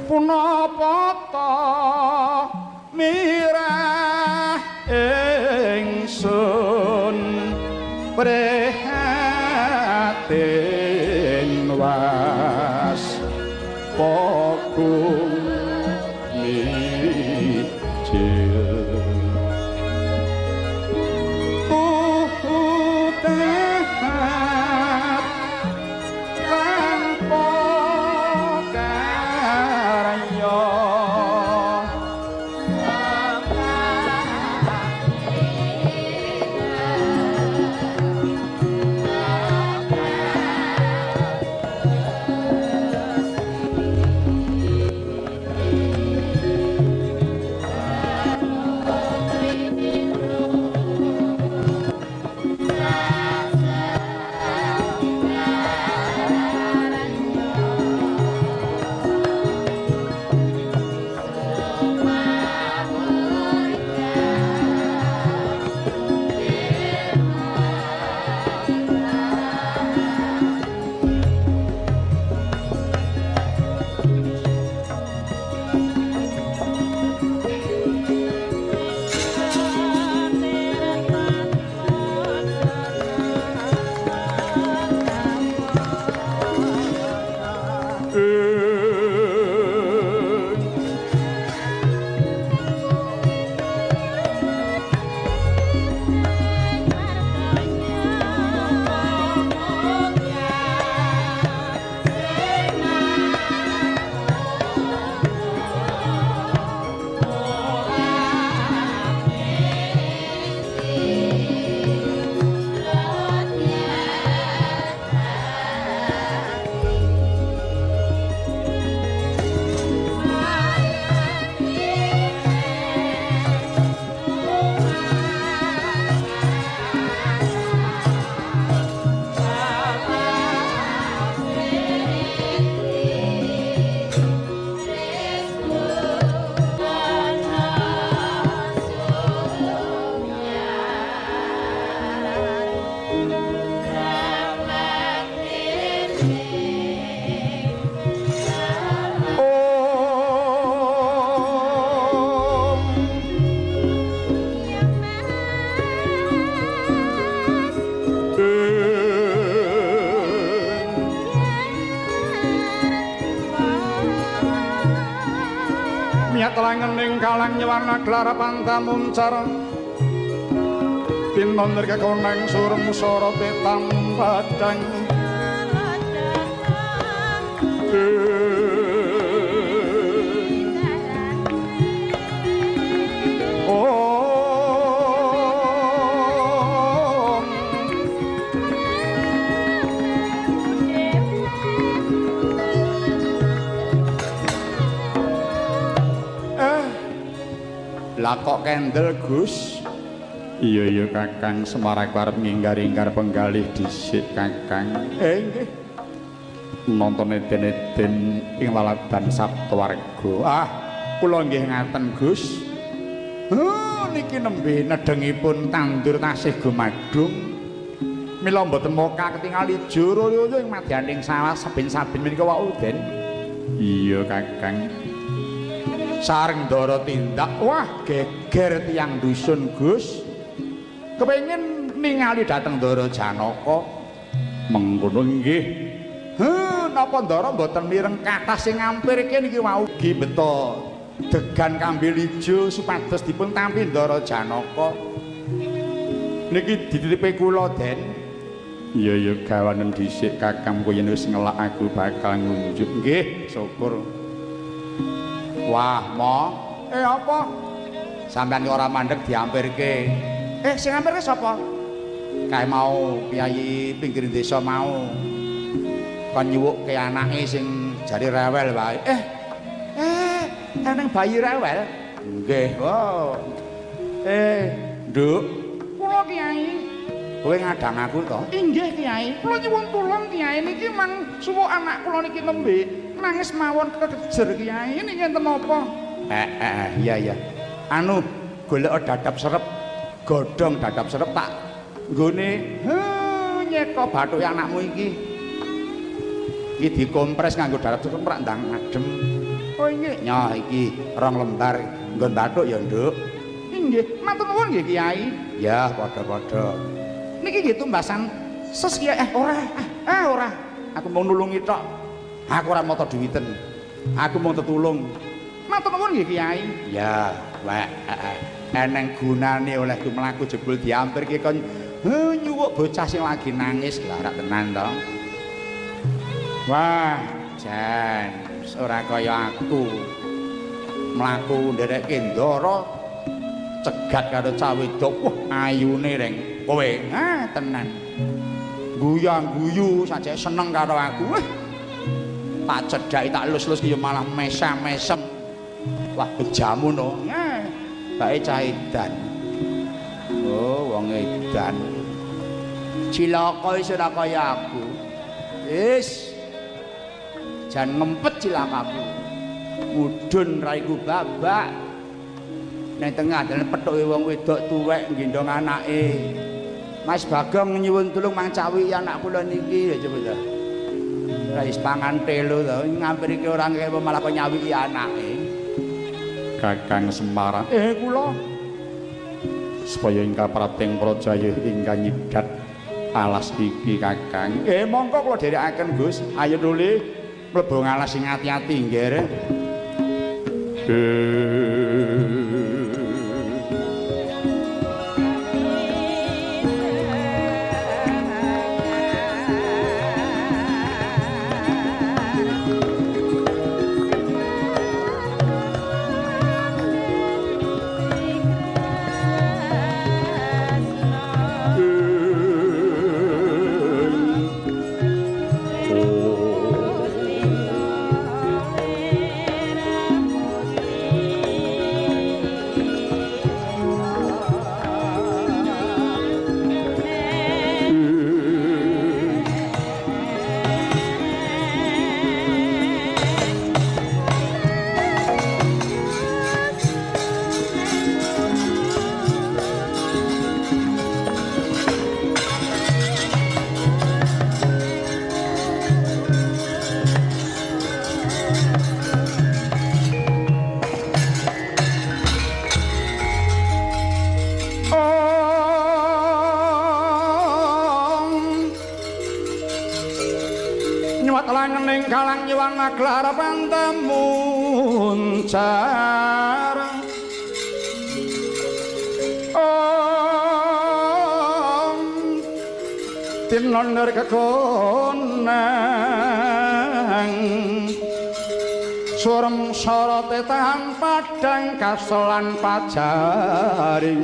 punapa ta mirah ingsun prihatin was pogung telangening kalang nyewarna gelar pantamuncar tinon nirke koneng surem sorote tambadang lah kok kendel Gus? Iya Kakang, Semarak arep nginggar-inggar penggalih dhisik Kakang. Nggih. Nonton eden-eden ing laladan Saptawarga. Ah, kula nggih ngaten Gus. Niki nembe nedengipun tandur tasih gumadung. Mila mboten moka ketingal ijo royo ing madyaning sawah saben-saben menika wau den. Iya Kakang. Sareng ndara tindak wah geger tiyang dusun Gus kepengin ningali dhateng Ndara Janaka mengkono nggih napa Ndara mboten mireng kathah sing ngampirke niki wau ugi beto degan kambil ijo supados dipun tampi Ndara Janaka niki dititipe kula Den. Iya gawanen dhisik Kakang kowe yen wis ngelak aku bakal ngunjuk nggih syukur. Wah, Mo. Apa? Sampeyan ora mandeg diampirke. Sing ngampirke sapa? Kae mau piyayi pinggir desa mau. Kon nyuwukke anake sing jare rewel wae. Eneng bayi rewel? Nggih. Oh. Nduk. Kula Kyai. Kowe ngadang aku to? Inggih Kyai. Kula nyuwun tulung Kyai niki mang suwuk anak kula niki nembe. Nangis mawon kekejer Kyai ini ngenten napa? Iya. Anu golek dadap serep, godhong dadap serep tak nggone nyeka bathuke anakmu iki. Iki dikompres nganggo dadap serep rak ndang adem. Oh nggih. Nyoh iki 2 lembar nggon bathuk ya, Nduk. Nggih, matur nuwun nggih Kiai. Ya, padha-padha. Niki nggih tumbasan ses Kiai. Ora. Aku mau nulungi tok. Aku ora mata duwiten. Aku mau tetulung. Matur nuwun nggih Kiai. Ya, wek. Eneng gunane olehku mlaku jebul diampirke kon nyuwuk bocah sing lagi nangis larak tenan to. Wah, jan ora kaya aku. Mlaku nderekke ndara cegat karo cah wedok. Wah, ayune reng kowe. Tenan. Guyang-guyu saja seneng karo aku. Tak cedhaki tak lus-lus ki malah mesem-mesem. Wah, bejamu no. Bae cah edan. Oh, wong edan. Cilaka wis ora kaya aku. Wis. Jan ngempet cilakaku. Mudhun raiku babak. Nang tengah dalan pethuke wong wedok tuwek nggendong anake. Mas Bagong nyuwun tulung Mang Cawi anak kula niki ya coba ta. Ora wis pangan telo to, ngampirke ora kepo malah kok nyawiki anake. Kakang Semar. Kula supaya ingkang prating Prajaya ingkang nyidat alas iki Kakang. Monggo kula dherekaken Gus. Ayo nuli mlebu alas sing ati-ati nggih. Kalang nyuwang aglar pantemuncar tinonder kekonang surem sorote tanpa padang kaselan pajaring